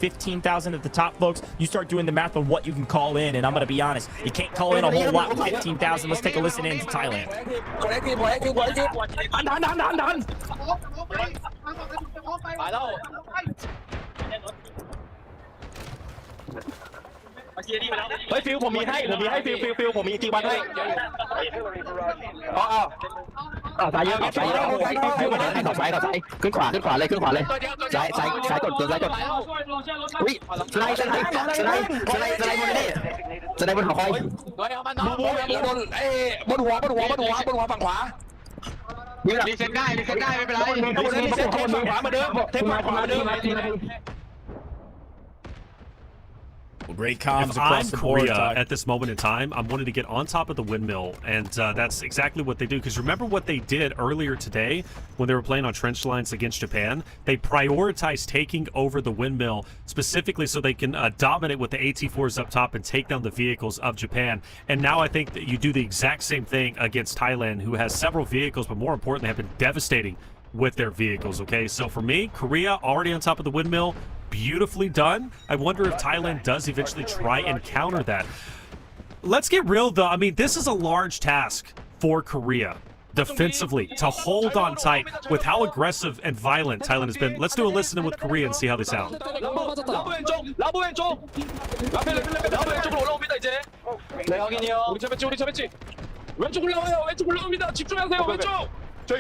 15,000 at the top, folks. You start doing the math on what you can call in, and I'm going to be honest, you can't call in a whole lot with 15,000. Let's take a listen in to Thailand. Phil ผมมีให้ฟิลผมมีจริงวันให้สายเยอะสายขึ้นขวาเลยสายกดอุ้ยสไลด์บนหอคอยบนหัวฝั่งขวารีเซ็ตได้ไม่เป็นไรรีเซ็ตฝั่งขวามาเดิมGreat comms if across I'm the board. Korea at this moment in time, I'm wanting to get on top of the windmill, and that's exactly what they do. Because remember what they did earlier today when they were playing on trench lines against Japan? They prioritized taking over the windmill specifically so they can dominate with the AT-4s up top and take down the vehicles of Japan. And now I think that you do the exact same thing against Thailand, who has several vehicles, but more importantly, have been devastating with their vehicles, okay? So for me, Korea already on top of the windmill, beautifully done. I wonder if Thailand does eventually try and counter that. Let's get real, though. I mean, this is a large task for Korea defensively to hold on tight with how aggressive and violent Thailand has been. Let's do a listen with Korea and see how they sound.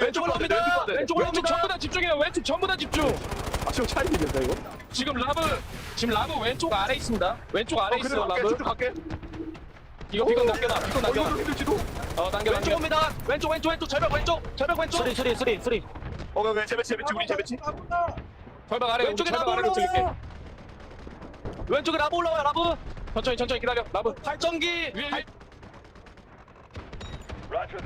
왼쪽 올라옵니다. 왼쪽 전부 다 집중해요. 왼쪽 전부 다 집중. 지금 차이겠다 이거. 지금 라브 왼쪽 아래 있습니다. 왼쪽 아래 있어요. 라브. 갈게. 이거 비건 남겨놔. 당겨. 왼쪽 옵니다. 왼쪽 절벽 왼쪽. 쓰리. 오케이. 제배치 우리 제배치. 절벽 아래. 왼쪽에 라브 올라와요. 왼쪽에 라브 올라와요. 라브. 천천히 기다려. 라브. 발전기 위에.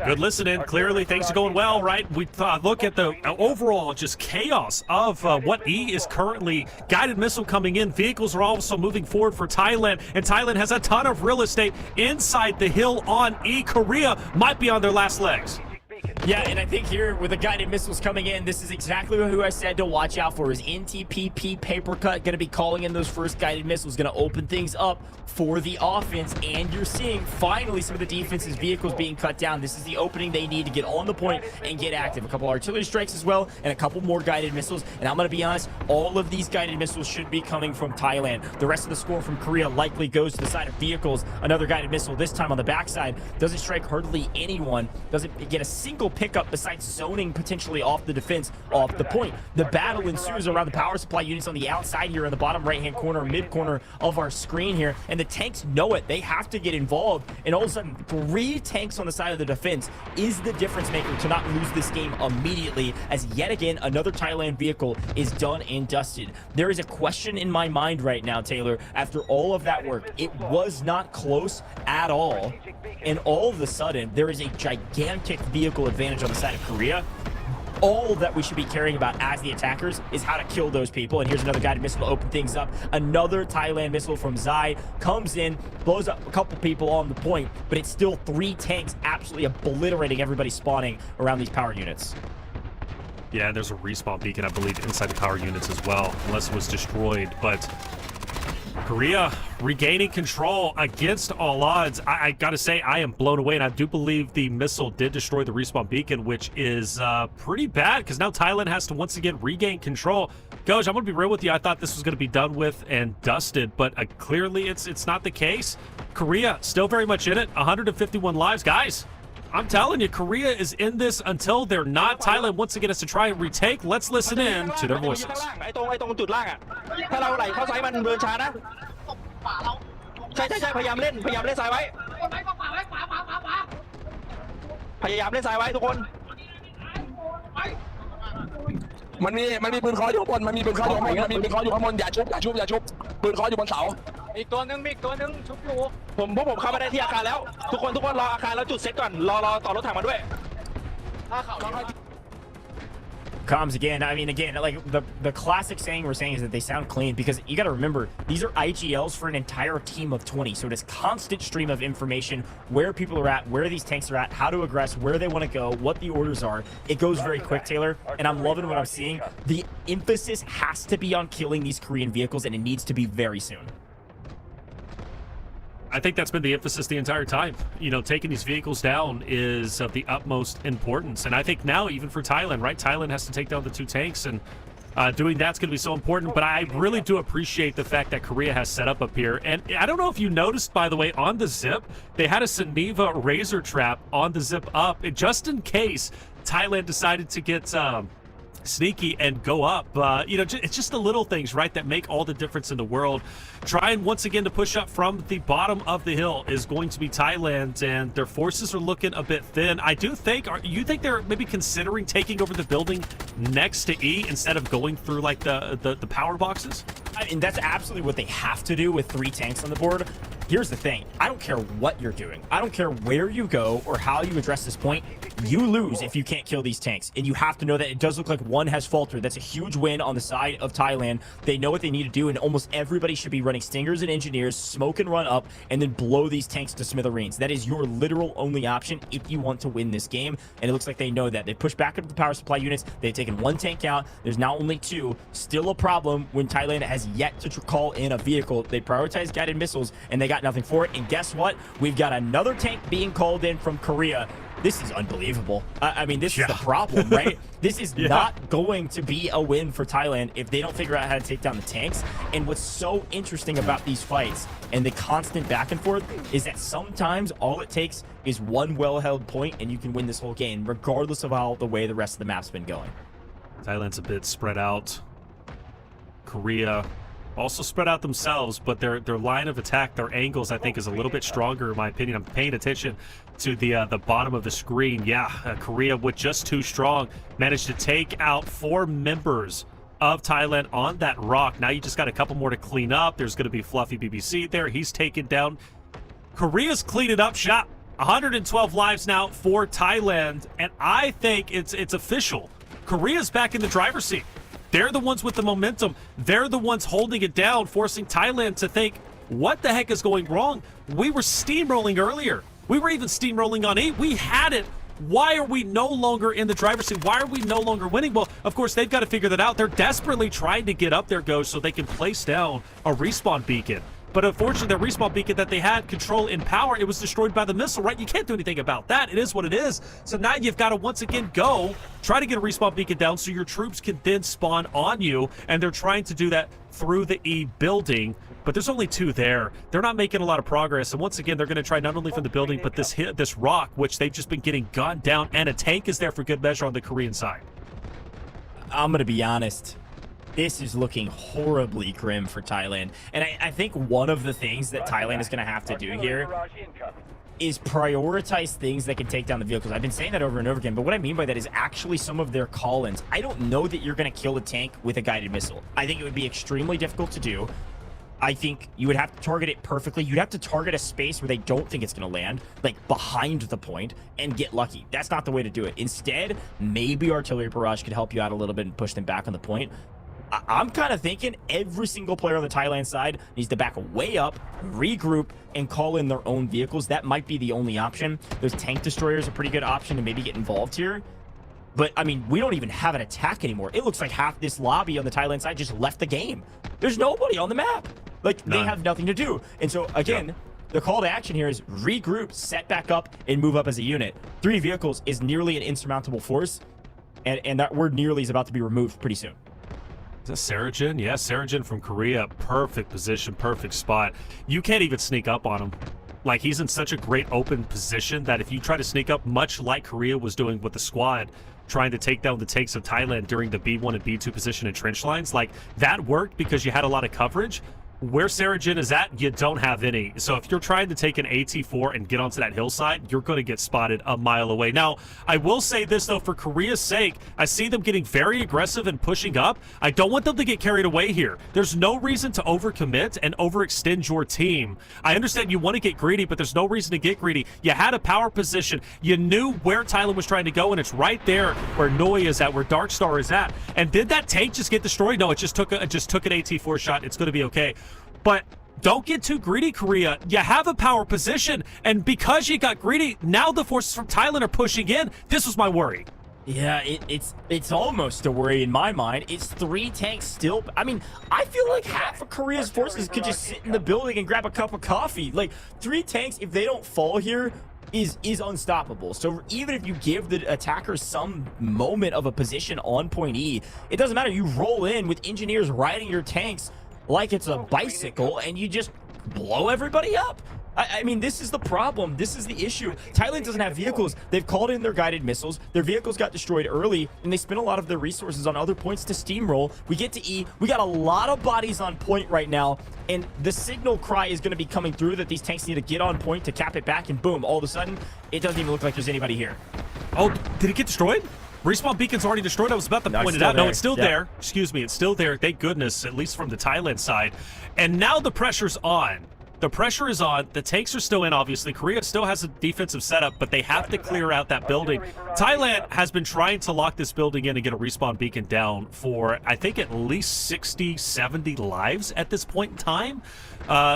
Good listening. Clearly, things are going well, right? We look at the overall just chaos of what E is currently. Guided missile coming in. Vehicles are also moving forward for Thailand, and Thailand has a ton of real estate inside the hill on E. Korea might be on their last legs. Yeah, and I think here with the guided missiles coming in, this is exactly who I said to watch out for. Is NTPP paper cut going to be calling in those first guided missiles, going to open things up for the offense, and you're seeing finally some of the defense's vehicles being cut down. This is the opening they need to get on the point and get active. A couple artillery strikes as well, and a couple more guided missiles. And I'm going to be honest, all of these guided missiles should be coming from Thailand. The rest of the score from Korea likely goes to the side of vehicles. Another guided missile, this time on the backside, doesn't strike hardly anyone, doesn't get a single pickup besides zoning potentially off the defense, off the point. The battle ensues around the power supply units on the outside here in the bottom right-hand corner, mid-corner of our screen here, and the tanks know it. They have to get involved, and all of a sudden, 3 tanks on the side of the defense is the difference maker to not lose this game immediately, as yet again, another Thailand vehicle is done and dusted. There is a question in my mind right now, Taylor, after all of that work. It was not close at all, and all of a sudden, there is a gigantic vehicle advantage on the side of Korea. All that we should be caring about as the attackers is how to kill those people. And here's another guided missile to open things up. Another Thailand missile from Zai comes in, blows up a couple people on the point, but it's still 3 tanks absolutely obliterating everybody spawning around these power units. Yeah, there's a respawn beacon, I believe, inside the power units as well, unless it was destroyed. But Korea regaining control against all odds. I gotta say, I am blown away, and I do believe the missile did destroy the respawn beacon, which is pretty bad, because now Thailand has to once again regain control. Goj, I'm gonna be real with you. I thought this was gonna be done with and dusted, but clearly it's not the case. Korea still very much in it. 151 lives, guys. I'm telling you, Korea is in this until they're not. Thailand once again has to try and retake. Let's listen in to their voices. ถ้าเราไหลเข้าซ้ายมันเดินช้านะใช่พยายามเล่นซ้ายไว้พยายามเล่นซ้ายไว้ทุกคนมันมีปืนเคาะอยู่บนมันมีปืนเคาะอยู่ข้างบนอย่าชุบปืนเคาะอยู่บนเสาอีกตัวนึงชุบอยู่พวกผมเข้ามาได้ที่อาคารแล้วทุกคนรออาคารแล้วจุดเซตก่อนรอต่อรถถังมาด้วย Comms again. I mean, again, like the classic saying we're saying is that they sound clean, because you got to remember these are IGLs for an entire team of 20. So it is constant stream of information, where people are at, where these tanks are at, how to aggress, where they want to go, what the orders are. It goes very quick, Taylor, and I'm loving what I'm seeing. The emphasis has to be on killing these Korean vehicles, and it needs to be very soon. I think that's been the emphasis the entire time. You know, taking these vehicles down is of the utmost importance. And I think now, even for Thailand, right? Thailand has to take down the 2 tanks, and doing that's going to be so important. But I really do appreciate the fact that Korea has set up here. And I don't know if you noticed, by the way, on the zip, they had a Suniva razor trap on the zip up, just in case Thailand decided to get sneaky and go up. You know, it's just the little things, right, that make all the difference in the world. Trying once again to push up from the bottom of the hill is going to be Thailand, and their forces are looking a bit thin. I do think, you think they're maybe considering taking over the building next to E instead of going through like the power boxes? I mean, that's absolutely what they have to do with 3 tanks on the board. Here's the thing. I don't care what you're doing. I don't care where you go or how you address this point. You lose if you can't kill these tanks. And you have to know that it does look like one has faltered. That's a huge win on the side of Thailand. They know what they need to do, and almost everybody should be running Stingers and Engineers, smoke and run up, and then blow these tanks to smithereens. That is your literal only option if you want to win this game. And it looks like they know that. They push back into the power supply units. They've taken 1 tank out. There's now only 2. Still a problem when Thailand has yet to call in a vehicle. They prioritize guided missiles, and they got nothing for it. And guess what? We've got another tank being called in from Korea. This is unbelievable. I mean, this is the problem, right? This is not going to be a win for Thailand if they don't figure out how to take down the tanks. And what's so interesting about these fights and the constant back and forth is that sometimes all it takes is one well-held point, and you can win this whole game, regardless of how the way the rest of the map's been going. Thailand's a bit spread out. Korea also spread out themselves, but their line of attack, their angles, I think, is a little bit stronger, in my opinion. I'm paying attention to the bottom of the screen. Yeah, Korea, with just 2 strong, managed to take out 4 members of Thailand on that rock. Now you just got a couple more to clean up. There's going to be Fluffy BBC there. He's taken down. Korea's cleaning up shop. 112 lives now for Thailand, and I think it's official. Korea's back in the driver's seat. They're the ones with the momentum. They're the ones holding it down, forcing Thailand to think, what the heck is going wrong? We were steamrolling earlier. We were even steamrolling on 8. We had it. Why are we no longer in the driver's seat? Why are we no longer winning? Well, of course, they've got to figure that out. They're desperately trying to get up their Ghost so they can place down a respawn beacon. But unfortunately, the respawn beacon that they had control in power, it was destroyed by the missile, right? You can't do anything about that. It is what it is. So now you've got to once again go, try to get a respawn beacon down so your troops can then spawn on you. And they're trying to do that through the E building. But there's only 2 there. They're not making a lot of progress. And once again, they're going to try not only from the building, but this rock, which they've just been getting gunned down. And a tank is there for good measure on the Korean side. I'm going to be honest. This is looking horribly grim for Thailand. And I think one of the things that Thailand is going to have to do here is prioritize things that can take down the vehicles. I've been saying that over and over again, but what I mean by that is actually some of their call-ins. I don't know that you're going to kill a tank with a guided missile. I think it would be extremely difficult to do. I think you would have to target it perfectly. You'd have to target a space where they don't think it's going to land, like behind the point, and get lucky. That's not the way to do it. Instead, maybe artillery barrage could help you out a little bit and push them back on the point. I'm kind of thinking every single player on the Thailand side needs to back way up, regroup, and call in their own vehicles. That might be the only option. Those tank destroyers are a pretty good option to maybe get involved here. But, I mean, we don't even have an attack anymore. It looks like half this lobby on the Thailand side just left the game. There's nobody on the map. Like, they have nothing to do. And so, again, the call to action here is regroup, set back up, and move up as a unit. 3 vehicles is nearly an insurmountable force, and that word nearly is about to be removed pretty soon. Is that Sarajin? Yeah, Sarajin from Korea. Perfect position, perfect spot. You can't even sneak up on him. Like, he's in such a great open position that if you try to sneak up, much like Korea was doing with the squad, trying to take down the tanks of Thailand during the B1 and B2 position and trench lines, like, that worked because you had a lot of coverage. where Sarajin is at, you don't have any. So if you're trying to take an AT4 and get onto that hillside, you're going to get spotted a mile away. Now, I will say this, though, for Korea's sake, I see them getting very aggressive and pushing up. I don't want them to get carried away here. There's no reason to overcommit and overextend your team. I understand you want to get greedy, but there's no reason to get greedy. You had a power position. You knew where Thailand was trying to go, and it's right there where Noi is at, where Darkstar is at. And did that tank just get destroyed? No, it just took an AT4 shot. It's going to be okay. But don't get too greedy, Korea. You have a power position, and because you got greedy, now the forces from Thailand are pushing in. This was my worry. Yeah, it's almost a worry in my mind. It's 3 tanks still. I mean, I feel like half of Korea's forces could just sit in the building and grab a cup of coffee. Like, 3 tanks, if they don't fall here, is unstoppable. So even if you give the attackers some moment of a position on point E, it doesn't matter. You roll in with engineers riding your tanks like it's a bicycle, and you just blow everybody up. I mean, this is the problem. This is the issue. Thailand doesn't have vehicles. They've called in their guided missiles. Their vehicles got destroyed early, and they spent a lot of their resources on other points to steamroll. We get to E. We got a lot of bodies on point right now, and the signal cry is going to be coming through that these tanks need to get on point to cap it back, and boom, all of a sudden, it doesn't even look like there's anybody here. Oh, did it get destroyed? Respawn beacon's already destroyed. I was about to point it out. No, it's still there. Excuse me, it's still there. Thank goodness, at least from the Thailand side. And now the pressure's on. The pressure is on. The tanks are still in, obviously. Korea still has a defensive setup, but they have to clear out that building. Thailand has been trying to lock this building in and get a respawn beacon down for, I think, at least 60, 70 lives at this point in time.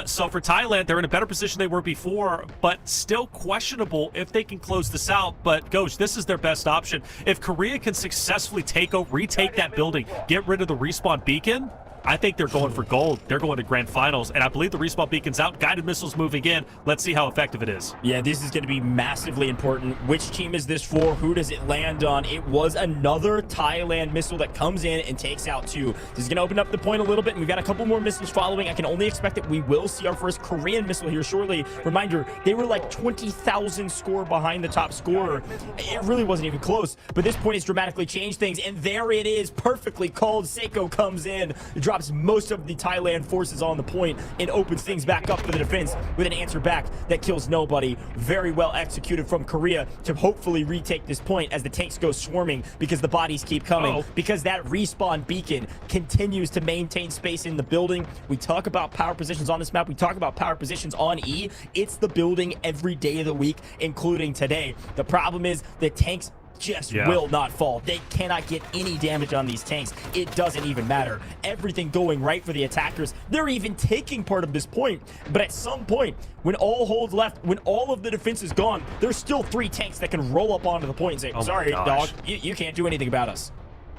So for Thailand, they're in a better position they were before, but still questionable if they can close this out. But, Ghost, this is their best option. If Korea can successfully retake that building, get rid of the respawn beacon, I think they're going for gold. They're going to grand finals, and I believe the respawn beacon's out. Guided missiles moving in. Let's see how effective it is. Yeah, this is going to be massively important. Which team is this for? Who does it land on? It was another Thailand missile that comes in and takes out 2. This is going to open up the point a little bit, and we've got a couple more missiles following. I can only expect that we will see our first Korean missile here shortly. Reminder, they were like 20,000 score behind the top scorer. It really wasn't even close, but this point has dramatically changed things, and there it is, perfectly called. Seiko comes in, drops most of the Thailand forces on the point, and opens things back up for the defense with an answer back that kills nobody. Very well executed from Korea to hopefully retake this point as the tanks go swarming, because the bodies keep coming, because that respawn beacon continues to maintain space in the building. We talk about power positions on this map. We talk about power positions on E. It's the building every day of the week, including today. The problem is the tanks just will not fall. They cannot get any damage on these tanks. It doesn't even matter. Everything going right for the attackers. They're even taking part of this point, but at some point, when all holds left, when all of the defense is gone, there's still 3 tanks that can roll up onto the point and say, sorry, dog, you can't do anything about us.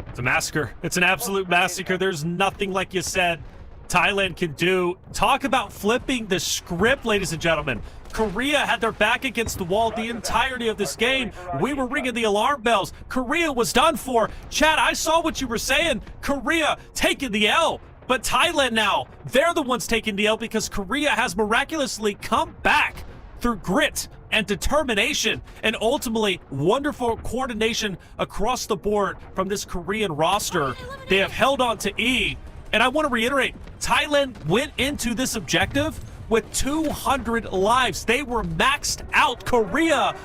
It's a massacre. It's an absolute massacre. There's nothing, like you said, Thailand can do. Talk about flipping the script, ladies and gentlemen. Korea had their back against the wall the entirety of this game. We were ringing the alarm bells. Korea was done for. Chad, I saw what you were saying. Korea taking the L. But Thailand now, they're the ones taking the L because Korea has miraculously come back through grit and determination and ultimately wonderful coordination across the board from this Korean roster. They have held on to E. And I want to reiterate, Thailand went into this objective with 200 lives. They were maxed out. Korea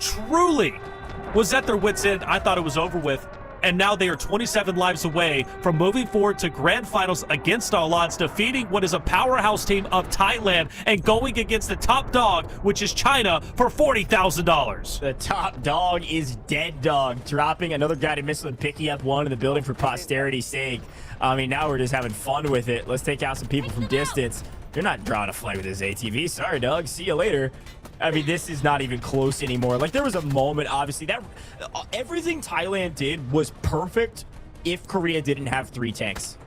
truly was at their wits' end. I thought it was over with. And now they are 27 lives away from moving forward to grand finals against all odds, defeating what is a powerhouse team of Thailand and going against the top dog, which is China, for $40,000. The top dog is dead dog, dropping another guided missile and picking up one in the building for posterity's sake. I mean, now we're just having fun with it. Let's take out some people from distance. You're not drawing a flight with this ATV. Sorry, dog. See you later. I mean, this is not even close anymore. Like, there was a moment, obviously, that everything Thailand did was perfect if Korea didn't have 3 tanks.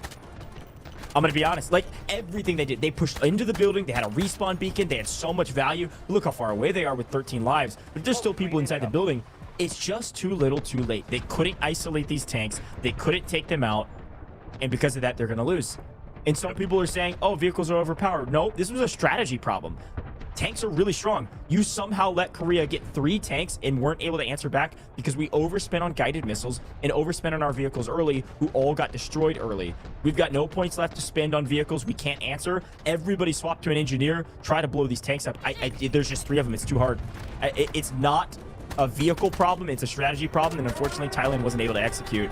I'm going to be honest. Like, everything they did, they pushed into the building. They had a respawn beacon. They had so much value. Look how far away they are with 13 lives. But there's still people inside the building. It's just too little too late. They couldn't isolate these tanks. They couldn't take them out. And because of that, they're going to lose. And some people are saying, oh, vehicles are overpowered. No, this was a strategy problem. tanks are really strong. You somehow let Korea get 3 tanks and weren't able to answer back because we overspent on guided missiles and overspent on our vehicles early, who all got destroyed early. We've got no points left to spend on vehicles we can't answer. Everybody swap to an engineer, try to blow these tanks up. There's just 3 of them. It's too hard. It's not a vehicle problem. It's a strategy problem, and unfortunately, Thailand wasn't able to execute.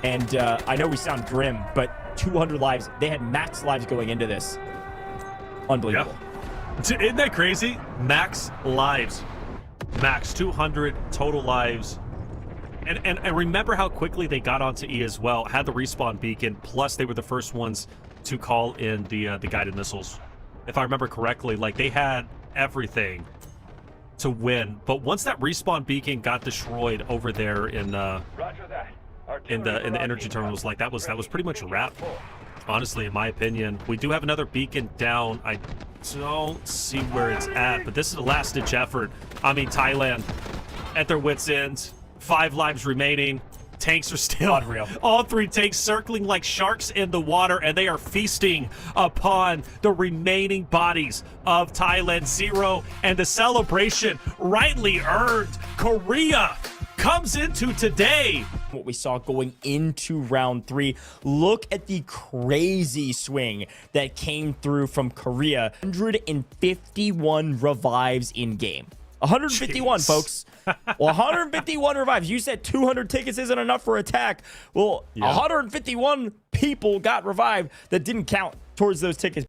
And I know we sound grim, but 200 lives. They had max lives going into this. Unbelievable. Yeah. Isn't that crazy? Max lives. Max 200 total lives. And remember how quickly they got onto E as well. Had the respawn beacon, plus they were the first ones to call in the guided missiles. If I remember correctly, like they had everything to win. But once that respawn beacon got destroyed over there in the energy terminals, like that was pretty much a wrap. Honestly, in my opinion, we do have another beacon down. I don't see where it's at, but this is a last-ditch effort. I mean, Thailand at their wits' end. 5 lives remaining. Tanks are still unreal. All 3 tanks circling like sharks in the water, and they are feasting upon the remaining bodies of Thailand 0. And the celebration, rightly earned, Korea comes into today. What we saw going into round 3. Look at the crazy swing that came through from Korea. 151 revives in game. 151, folks. Well, 151 revives. You said 200 tickets isn't enough for attack. Well, 151 people got revived that didn't count towards those tickets.